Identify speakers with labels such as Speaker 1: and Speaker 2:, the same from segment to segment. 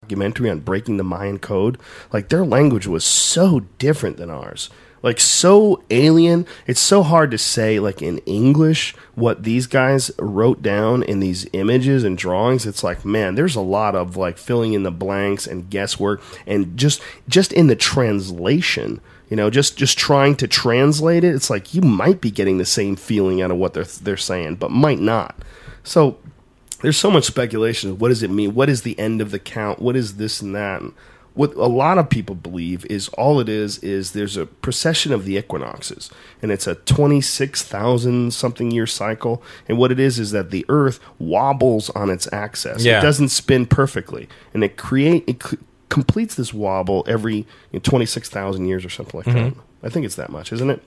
Speaker 1: documentary on breaking the Mayan code. Like, their language was so different than ours. Like, so alien. It's so hard to say, like, in English, what these guys wrote down in these images and drawings. It's like, man, there's a lot of, like, filling in the blanks and guesswork. And just in the translation, you know, just trying to translate it, it's like you might be getting the same feeling out of what they're saying, but might not. So there's so much speculation. What does it mean? What is the end of the count? What is this and that? And what a lot of people believe is all it is there's a precession of the equinoxes, and it's a 26,000 something year cycle. And what it is that the Earth wobbles on its axis.
Speaker 2: Yeah.
Speaker 1: It doesn't spin perfectly, and it completes this wobble every 26,000 years or something like that. I think it's that much, isn't it?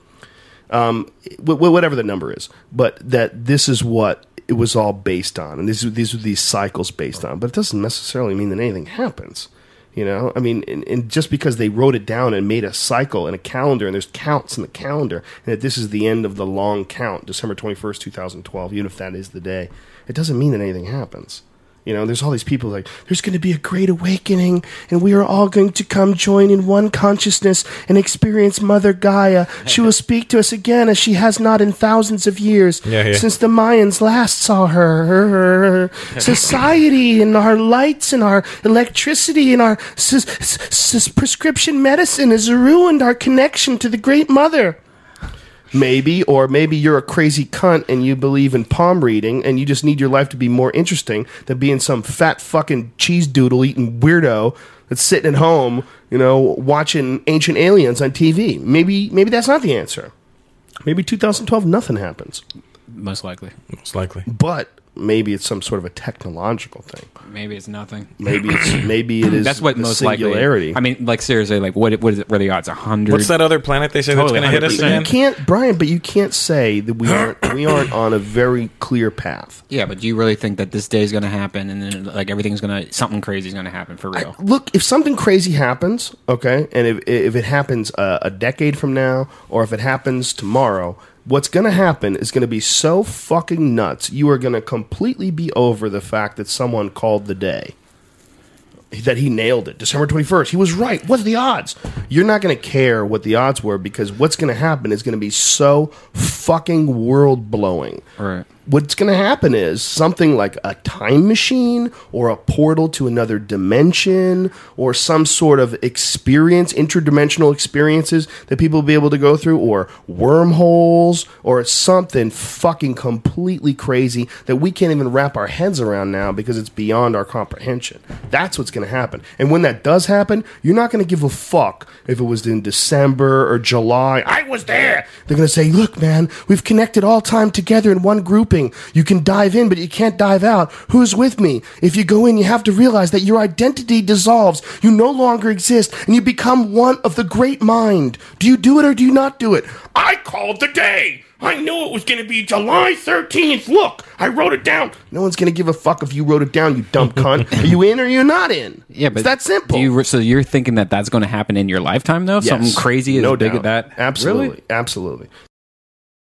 Speaker 1: Whatever the number is, but that this is what it was all based on, and these are these cycles based on. But it doesn't necessarily mean that anything happens. You know, I mean, and just because they wrote it down and made a cycle and a calendar, and there's counts in the calendar, and that this is the end of the long count, December 21st, 2012, even if that is the day, it doesn't mean that anything happens. You know, there's all these people like, there's going to be a great awakening, and we are all going to come join in one consciousness and experience Mother Gaia. She will speak to us again as she has not in thousands of years since the Mayans last saw her. Society and our lights and our electricity and our prescription medicine has ruined our connection to the Great Mother. Maybe, or maybe you're a crazy cunt and you believe in palm reading and you just need your life to be more interesting than being some fat fucking cheese doodle eating weirdo that's sitting at home, you know, watching Ancient Aliens on TV. Maybe that's not the answer. Maybe 2012 nothing happens.
Speaker 3: Most likely.
Speaker 1: But maybe it's some sort of a technological thing.
Speaker 3: Maybe it's nothing.
Speaker 1: Maybe it is.
Speaker 3: That's what
Speaker 1: the
Speaker 3: most
Speaker 1: singularity.
Speaker 3: likely. I mean, like, seriously, like what is it? What are the odds? 100.
Speaker 2: What's that other planet they say that's
Speaker 3: Totally,
Speaker 2: going to hit us
Speaker 3: 100%.
Speaker 2: again?
Speaker 1: You can't, Brian, but you can't say that we aren't on a very clear path.
Speaker 3: Yeah, but do you really think that this day is going to happen and then like everything's going to something crazy is going to happen for real?
Speaker 1: Look, if something crazy happens, okay, and if it happens a decade from now, or if it happens tomorrow, what's going to happen is going to be so fucking nuts. You are going to completely be over the fact that someone called the day. That he nailed it. December 21st. He was right. What's the odds? You're not going to care what the odds were, because what's going to happen is going to be so fucking world-blowing.
Speaker 3: Right.
Speaker 1: What's going to happen is something like a time machine or a portal to another dimension or some sort of experience, interdimensional experiences that people will be able to go through, or wormholes, or something fucking completely crazy that we can't even wrap our heads around now because it's beyond our comprehension. That's what's going to happen. And when that does happen, you're not going to give a fuck if it was in December or July. I was there. They're going to say, look, man, we've connected all time together in one grouping. You can dive in, but you can't dive out. Who's with me? If you go in, you have to realize that your identity dissolves. You no longer exist, and you become one of the great mind. Do you do it or do you not do it? I called the day. I knew it was going to be July 13th. Look, I wrote it down. No one's going to give a fuck if you wrote it down, you dumb cunt. Are you in or you're not in?
Speaker 3: Yeah, but
Speaker 1: it's that simple.
Speaker 3: So you're thinking that that's going to happen in your lifetime, though?
Speaker 1: Yes.
Speaker 3: Something crazy as
Speaker 1: No
Speaker 3: big
Speaker 1: doubt.
Speaker 3: as that?
Speaker 1: Absolutely.
Speaker 3: Really?
Speaker 1: Absolutely.